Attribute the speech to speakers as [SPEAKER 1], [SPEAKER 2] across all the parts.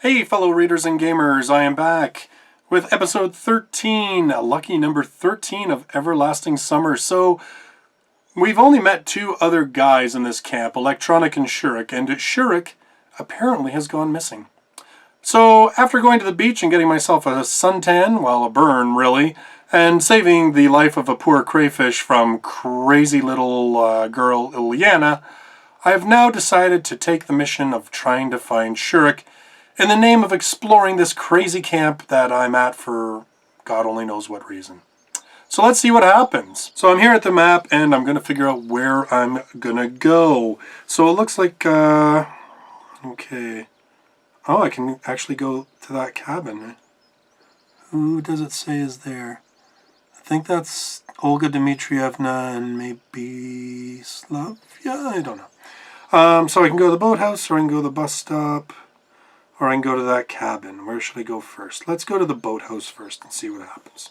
[SPEAKER 1] Hey fellow readers and gamers, I am back with episode 13, lucky number 13 of Everlasting Summer. So, we've only met two other guys in this camp, Electronic and Shurik, and Shurik apparently has gone missing. So, after going to the beach and getting myself a suntan, well, a burn really, and saving the life of a poor crayfish from crazy little girl Ilyana, I have now decided to take the mission of trying to find Shurik in the name of exploring this crazy camp that I'm at for God only knows what reason. So let's see what happens. So I'm here at the map and I'm going to figure out where I'm going to go. So it looks like, okay. Oh, I can actually go to that cabin. Who does it say is there? I think that's Olga Dmitrievna and maybe Slavia? I don't know. So I can go to the boathouse or I can go to the bus stop. Or I can go to that cabin. Where should I go first? Let's go to the boathouse first and see what happens.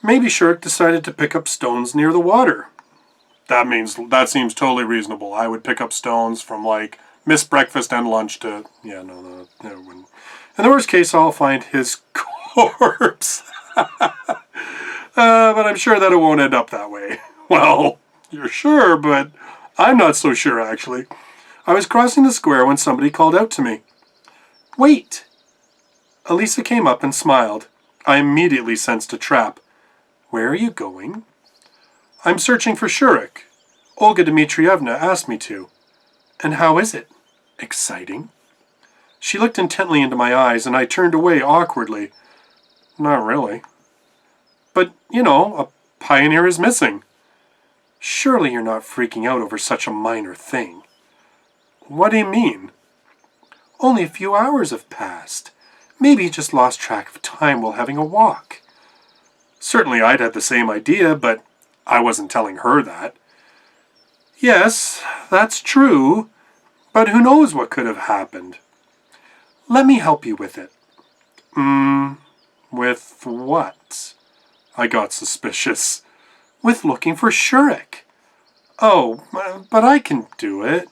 [SPEAKER 1] Maybe Shurik decided to pick up stones near the water. That seems totally reasonable. I would pick up stones from like missed breakfast and lunch to no. In the worst case, I'll find his corpse. But I'm sure that it won't end up that way. Well, you're sure, but I'm not so sure actually. I was crossing the square when somebody called out to me. Wait! Elisa came up and smiled. I immediately sensed a trap. Where are you going? I'm searching for Shurik. Olga Dmitrievna asked me to. And how is it? Exciting? She looked intently into my eyes and I turned away awkwardly. Not really. But, a pioneer is missing. Surely you're not freaking out over such a minor thing. What do you mean? Only a few hours have passed. Maybe you just lost track of time while having a walk. Certainly I'd had the same idea, but I wasn't telling her that. Yes, that's true, but who knows what could have happened. Let me help you with it. With what? I got suspicious. With looking for Shurik. Oh, but I can do it.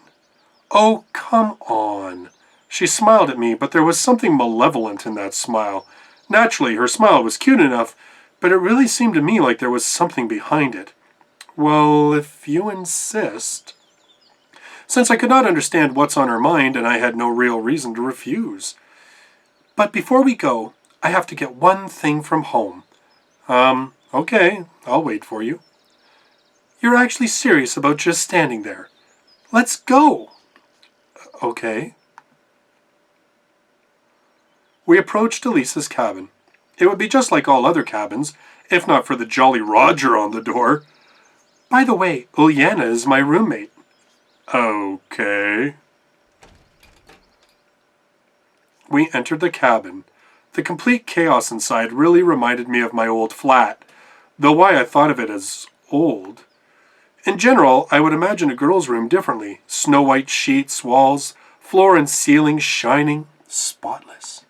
[SPEAKER 1] Oh, come on. She smiled at me, but there was something malevolent in that smile. Naturally, her smile was cute enough, but it really seemed to me like there was something behind it. Well, if you insist. Since I could not understand what's on her mind, and I had no real reason to refuse. But before we go, I have to get one thing from home. Okay, I'll wait for you. You're actually serious about just standing there. Let's go. Okay. We approached Elisa's cabin. It would be just like all other cabins, if not for the Jolly Roger on the door. By the way, Ulyana is my roommate. Okay. We entered the cabin. The complete chaos inside really reminded me of my old flat, though why I thought of it as old. In general, I would imagine a girl's room differently. Snow-white sheets, walls, floor and ceiling shining, spotless.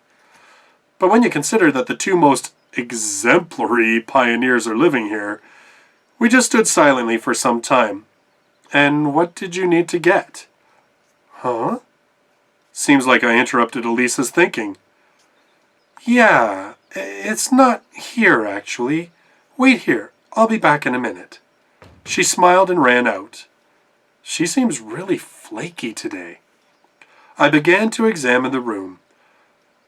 [SPEAKER 1] But when you consider that the two most exemplary pioneers are living here, we just stood silently for some time. And what did you need to get? Huh? Seems like I interrupted Elisa's thinking. Yeah, it's not here, actually. Wait here, I'll be back in a minute. She smiled and ran out. She seems really flaky today. I began to examine the room.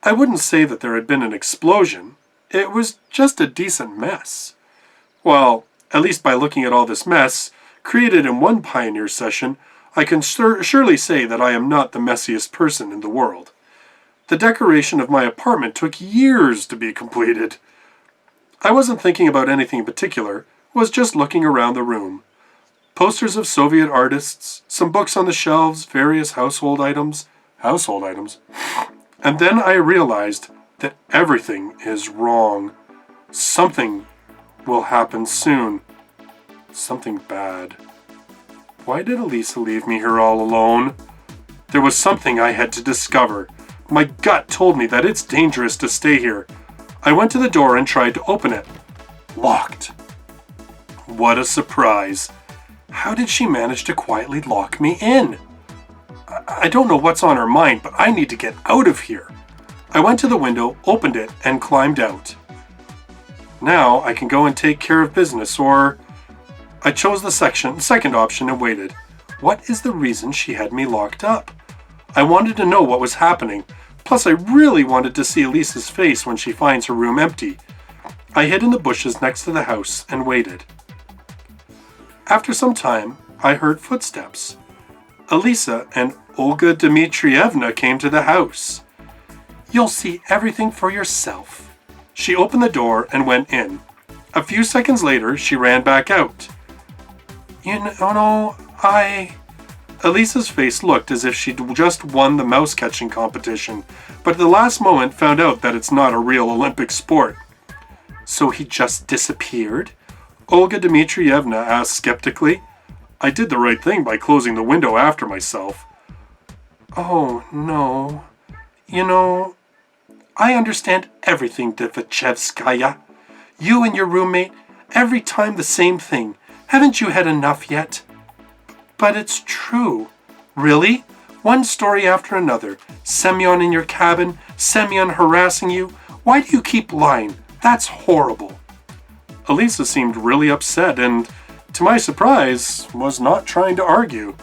[SPEAKER 1] I wouldn't say that there had been an explosion. It was just a decent mess. Well, at least by looking at all this mess, created in one Pioneer session, I can surely say that I am not the messiest person in the world. The decoration of my apartment took years to be completed. I wasn't thinking about anything in particular, was just looking around the room. Posters of Soviet artists, some books on the shelves, various household items. And then I realized that everything is wrong. Something will happen soon. Something bad. Why did Elisa leave me here all alone? There was something I had to discover. My gut told me that it's dangerous to stay here. I went to the door and tried to open it. Locked. What a surprise. How did she manage to quietly lock me in? I don't know what's on her mind, but I need to get out of here. I went to the window, opened it, and climbed out. Now I can go and take care of business, or... I chose the second option and waited. What is the reason she had me locked up? I wanted to know what was happening. Plus, I really wanted to see Elisa's face when she finds her room empty. I hid in the bushes next to the house and waited. After some time, I heard footsteps. Elisa and Olga Dmitrievna came to the house. You'll see everything for yourself. She opened the door and went in. A few seconds later, she ran back out. Elisa's face looked as if she'd just won the mouse catching competition, but at the last moment found out that it's not a real Olympic sport. So he just disappeared? Olga Dmitrievna asked skeptically. I did the right thing by closing the window after myself. Oh, no. I understand everything, Dvachevskaya. You and your roommate, every time the same thing. Haven't you had enough yet? But it's true. Really? One story after another. Semyon in your cabin, Semyon harassing you. Why do you keep lying? That's horrible. Elisa seemed really upset and, to my surprise, was not trying to argue.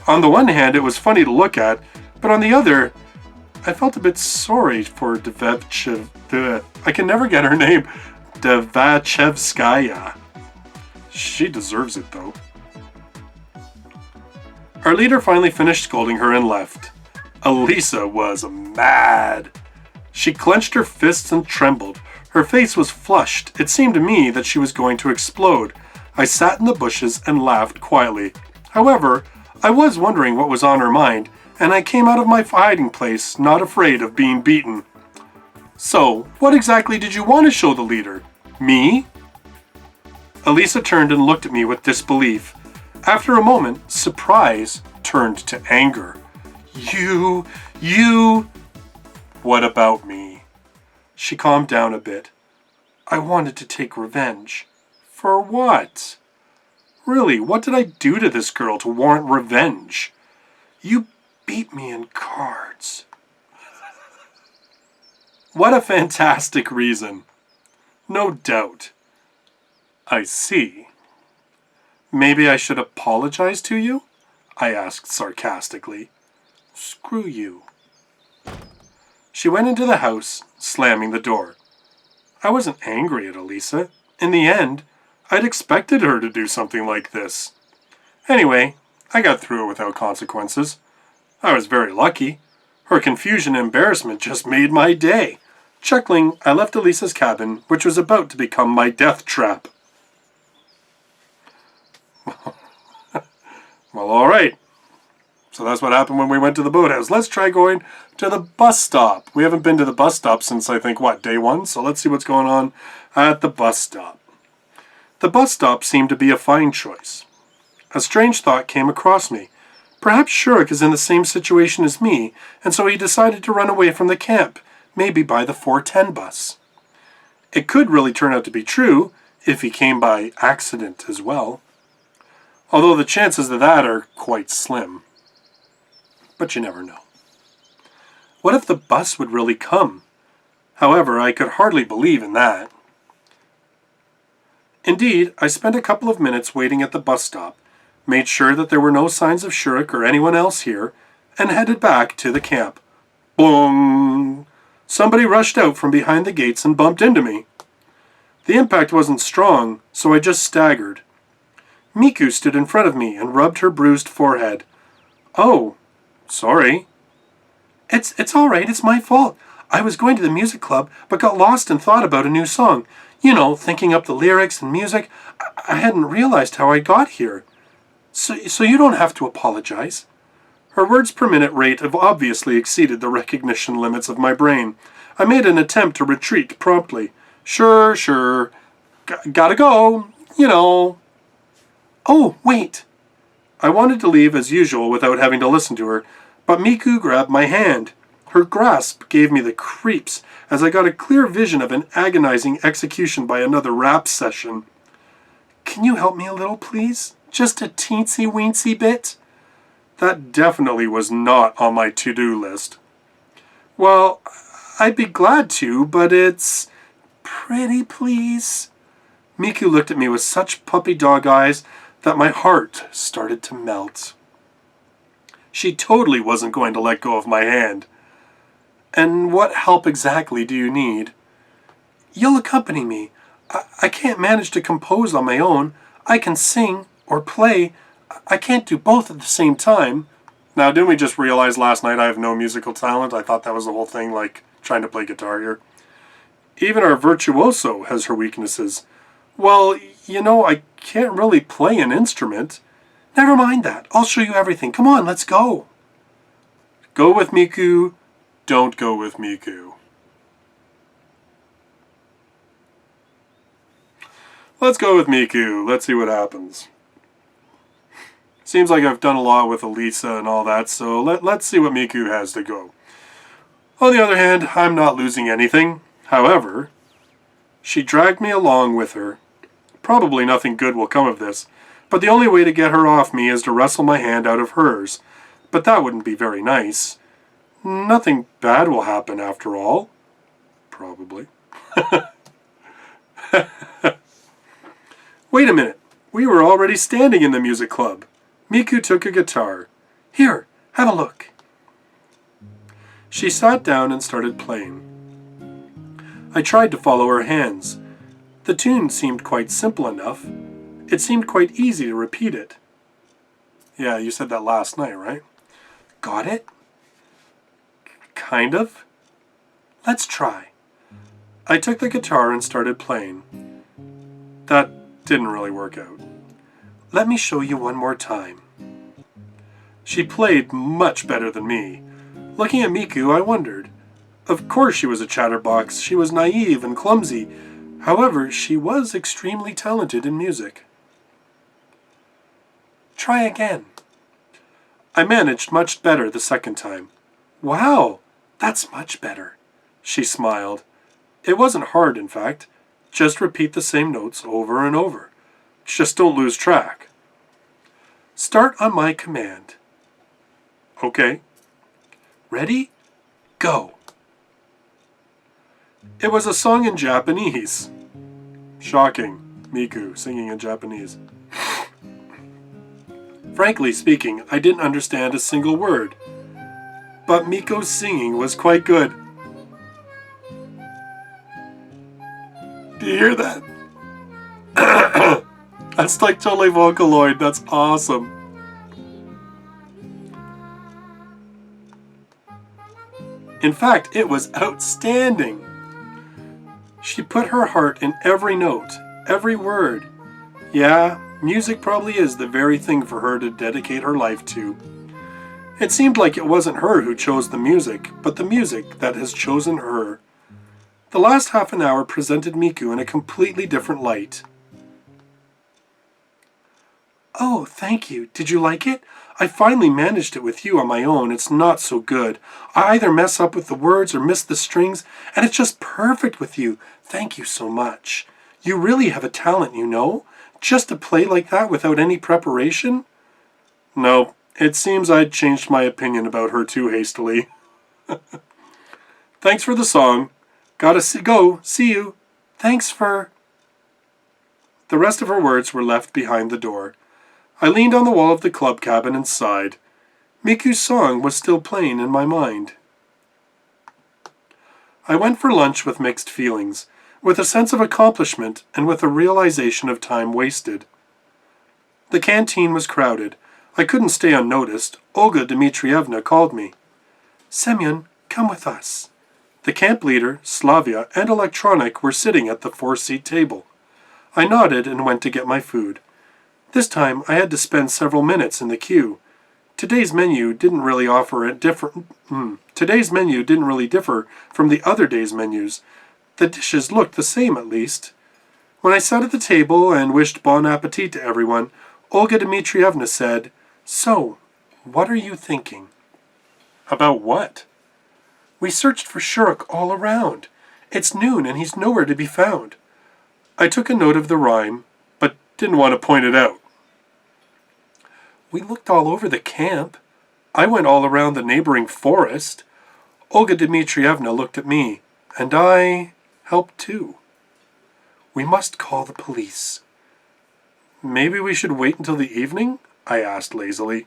[SPEAKER 1] On the one hand, it was funny to look at, but on the other, I felt a bit sorry for I can never get her name. Dvachevskaya. She deserves it, though. Our leader finally finished scolding her and left. Elisa was mad. She clenched her fists and trembled. Her face was flushed. It seemed to me that she was going to explode. I sat in the bushes and laughed quietly. However, I was wondering what was on her mind, and I came out of my hiding place, not afraid of being beaten. So, what exactly did you want to show the leader? Me? Elisa turned and looked at me with disbelief. After a moment, surprise turned to anger. You... What about me? She calmed down a bit. I wanted to take revenge. For what? Really, what did I do to this girl to warrant revenge? You beat me in cards. What a fantastic reason. No doubt. I see. Maybe I should apologize to you? I asked sarcastically. Screw you. She went into the house, slamming the door. I wasn't angry at Elisa. In the end, I'd expected her to do something like this. Anyway, I got through it without consequences. I was very lucky. Her confusion and embarrassment just made my day. Chuckling, I left Elisa's cabin, which was about to become my death trap. Well, all right. So that's what happened when we went to the boathouse. Let's try going to the bus stop. We haven't been to the bus stop since, I think, day one? So let's see what's going on at the bus stop. The bus stop seemed to be a fine choice. A strange thought came across me. Perhaps Shurik is in the same situation as me, and so he decided to run away from the camp, maybe by the 410 bus. It could really turn out to be true, if he came by accident as well. Although the chances of that are quite slim. But you never know. What if the bus would really come? However, I could hardly believe in that. Indeed, I spent a couple of minutes waiting at the bus stop, made sure that there were no signs of Shurik or anyone else here, and headed back to the camp. Boom! Somebody rushed out from behind the gates and bumped into me. The impact wasn't strong, so I just staggered. Miku stood in front of me and rubbed her bruised forehead. Oh, sorry. It's all right, it's my fault. I was going to the music club, but got lost and thought about a new song. Thinking up the lyrics and music. I hadn't realized how I got here. So you don't have to apologize. Her words per minute rate have obviously exceeded the recognition limits of my brain. I made an attempt to retreat promptly. Sure. Gotta go, Oh, wait. I wanted to leave as usual without having to listen to her, but Miku grabbed my hand. Her grasp gave me the creeps as I got a clear vision of an agonizing execution by another rap session. Can you help me a little, please? Just a teensy-weensy bit? That definitely was not on my to-do list. Well, I'd be glad to, but it's... Pretty please? Miku looked at me with such puppy dog eyes that my heart started to melt. She totally wasn't going to let go of my hand. And what help exactly do you need? You'll accompany me. I can't manage to compose on my own. I can sing or play. I can't do both at the same time. Now, didn't we just realize last night I have no musical talent? I thought that was the whole thing, like trying to play guitar here. Even our virtuoso has her weaknesses. Well, I can't really play an instrument. Never mind that. I'll show you everything. Come on, let's go. Go with Miku. Don't go with Miku. Let's go with Miku. Let's see what happens. Seems like I've done a lot with Elisa and all that, so let's see what Miku has to go. On the other hand, I'm not losing anything. However, she dragged me along with her. Probably nothing good will come of this, but the only way to get her off me is to wrestle my hand out of hers. But that wouldn't be very nice. Nothing bad will happen after all. Probably. Wait a minute. We were already standing in the music club. Miku took a guitar. Here, have a look. She sat down and started playing. I tried to follow her hands. The tune seemed quite simple enough. It seemed quite easy to repeat it. Yeah, you said that last night, right? Got it? Kind of. Let's try. I took the guitar and started playing. That didn't really work out. Let me show you one more time. She played much better than me. Looking at Miku, I wondered. Of course she was a chatterbox. She was naive and clumsy. However, she was extremely talented in music. Try again. I managed much better the second time. Wow, that's much better. She smiled. It wasn't hard, in fact. Just repeat the same notes over and over. Just don't lose track. Start on my command. Okay. Ready? Go. It was a song in Japanese. Shocking. Miku singing in Japanese. Frankly speaking, I didn't understand a single word. But Miko's singing was quite good. Do you hear that? That's like totally Vocaloid. That's awesome. In fact, it was outstanding. She put her heart in every note, every word. Yeah, music probably is the very thing for her to dedicate her life to. It seemed like it wasn't her who chose the music, but the music that has chosen her. The last half an hour presented Miku in a completely different light. Oh, thank you. Did you like it? I finally managed it with you on my own. It's not so good. I either mess up with the words or miss the strings, and it's just perfect with you. Thank you so much. You really have a talent, just to play like that without any preparation? No, it seems I'd changed my opinion about her too hastily. Thanks for the song. Gotta go. See you. Thanks for... The rest of her words were left behind the door. I leaned on the wall of the club cabin and sighed. Miku's song was still playing in my mind. I went for lunch with mixed feelings, with a sense of accomplishment and with a realization of time wasted. The canteen was crowded. I couldn't stay unnoticed. Olga Dmitrievna called me. Semyon, come with us. The camp leader, Slavia, and Electronic were sitting at the 4-seat table. I nodded and went to get my food. This time I had to spend several minutes in the queue. Today's menu didn't really differ from the other day's menus. The dishes looked the same, at least. When I sat at the table and wished bon appetit to everyone, Olga Dmitrievna said, So, what are you thinking? About what? We searched for Shuruk all around. It's noon and he's nowhere to be found. I took a note of the rhyme, but didn't want to point it out. We looked all over the camp. I went all around the neighboring forest. Olga Dmitrievna looked at me, and I helped too. We must call the police. Maybe we should wait until the evening? I asked lazily.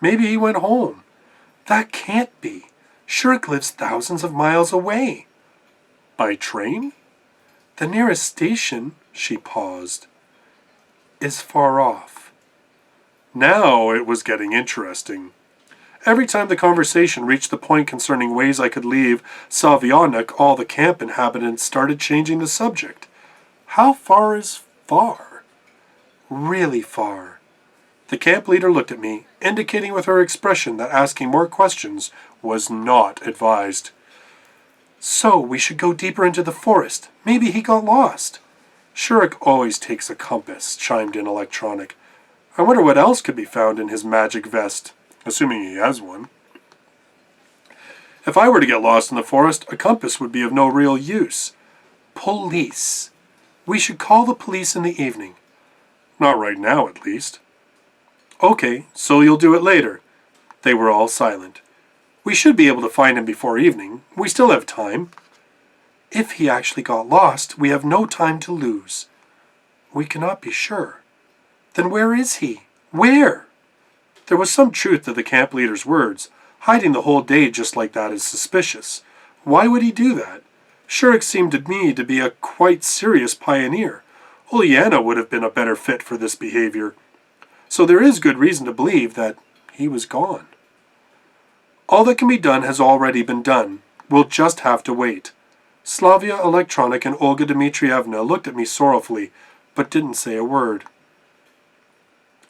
[SPEAKER 1] Maybe he went home. That can't be. Shurik lives thousands of miles away. By train? The nearest station, she paused, is far off. Now it was getting interesting. Every time the conversation reached the point concerning ways I could leave Sovionok, all the camp inhabitants started changing the subject. How far is far? Really far. The camp leader looked at me, indicating with her expression that asking more questions was not advised. So we should go deeper into the forest. Maybe he got lost. Shurik always takes a compass, chimed in Electronic. I wonder what else could be found in his magic vest, assuming he has one. If I were to get lost in the forest, a compass would be of no real use. Police. We should call the police in the evening. Not right now, at least. Okay, so you'll do it later. They were all silent. We should be able to find him before evening. We still have time. If he actually got lost, we have no time to lose. We cannot be sure. Then where is he? Where? There was some truth to the camp leader's words. Hiding the whole day just like that is suspicious. Why would he do that? Shurik seemed to me to be a quite serious pioneer. Uliana would have been a better fit for this behavior. So there is good reason to believe that he was gone. All that can be done has already been done. We'll just have to wait. Slavia, Electronic, and Olga Dmitrievna looked at me sorrowfully, but didn't say a word.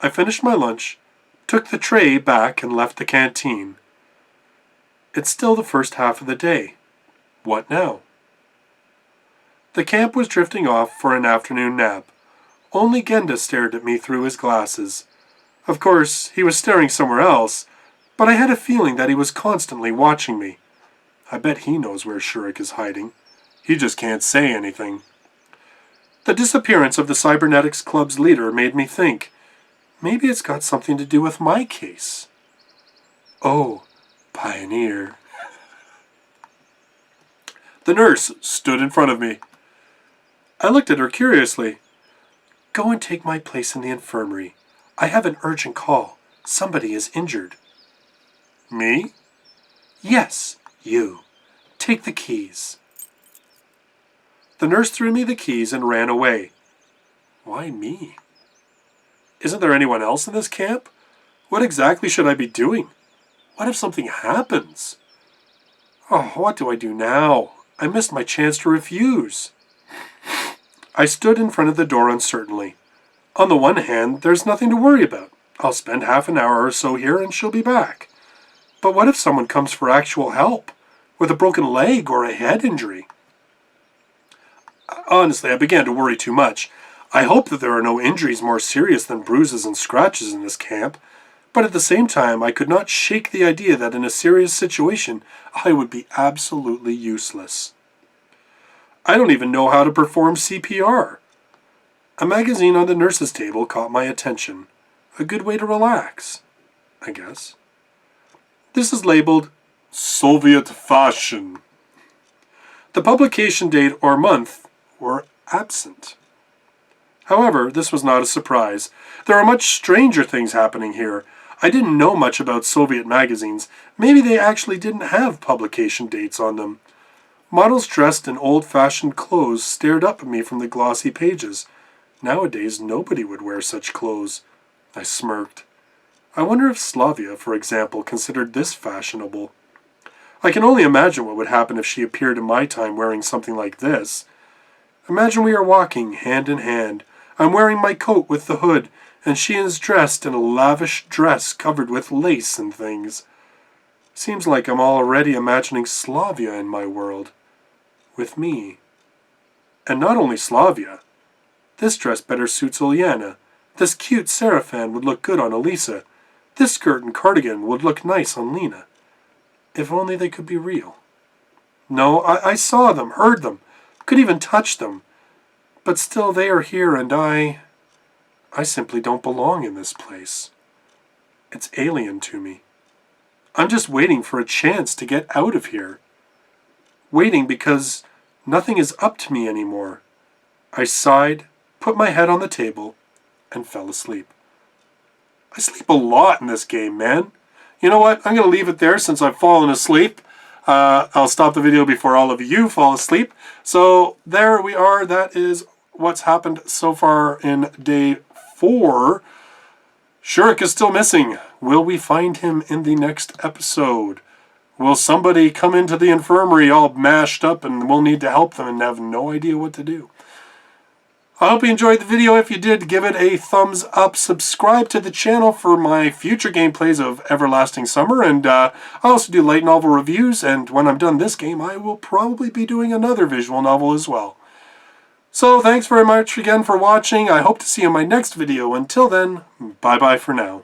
[SPEAKER 1] I finished my lunch, took the tray back, and left the canteen. It's still the first half of the day. What now? The camp was drifting off for an afternoon nap. Only Genda stared at me through his glasses. Of course, he was staring somewhere else, but I had a feeling that he was constantly watching me. I bet he knows where Shurik is hiding. He just can't say anything. The disappearance of the Cybernetics Club's leader made me think, maybe it's got something to do with my case. Oh, pioneer. The nurse stood in front of me. I looked at her curiously. Go and take my place in the infirmary. I have an urgent call. Somebody is injured. Me? Yes, you. Take the keys. The nurse threw me the keys and ran away. Why me? Isn't there anyone else in this camp? What exactly should I be doing? What if something happens? Oh, what do I do now? I missed my chance to refuse. I stood in front of the door uncertainly. On the one hand, there's nothing to worry about. I'll spend half an hour or so here and she'll be back. But what if someone comes for actual help, with a broken leg or a head injury? Honestly, I began to worry too much. I hope that there are no injuries more serious than bruises and scratches in this camp, but at the same time I could not shake the idea that in a serious situation I would be absolutely useless. I don't even know how to perform CPR. A magazine on the nurse's table caught my attention. A good way to relax, I guess. This is labeled Soviet Fashion. The publication date or month were absent. However, this was not a surprise. There are much stranger things happening here. I didn't know much about Soviet magazines. Maybe they actually didn't have publication dates on them. Models dressed in old-fashioned clothes stared up at me from the glossy pages. Nowadays, nobody would wear such clothes. I smirked. I wonder if Slavia, for example, considered this fashionable. I can only imagine what would happen if she appeared in my time wearing something like this. Imagine we are walking hand in hand. I'm wearing my coat with the hood, and she is dressed in a lavish dress covered with lace and things. Seems like I'm already imagining Slavia in my world. With me. And not only Slavia. This dress better suits Uliana. This cute sarafan would look good on Elisa. This skirt and cardigan would look nice on Lena. If only they could be real. No, I saw them, heard them, could even touch them. But still they are here and I simply don't belong in this place. It's alien to me. I'm just waiting for a chance to get out of here. Waiting because nothing is up to me anymore. I sighed, put my head on the table, and fell asleep. I sleep a lot in this game, man. You know what? I'm going to leave it there since I've fallen asleep. I'll stop the video before all of you fall asleep. So there we are. That is what's happened so far in day 4. Shurik is still missing. Will we find him in the next episode? Will somebody come into the infirmary all mashed up and we'll need to help them and have no idea what to do? I hope you enjoyed the video. If you did, give it a thumbs up. Subscribe to the channel for my future gameplays of Everlasting Summer. And I also do light novel reviews. And when I'm done this game, I will probably be doing another visual novel as well. So thanks very much again for watching. I hope to see you in my next video. Until then, bye-bye for now.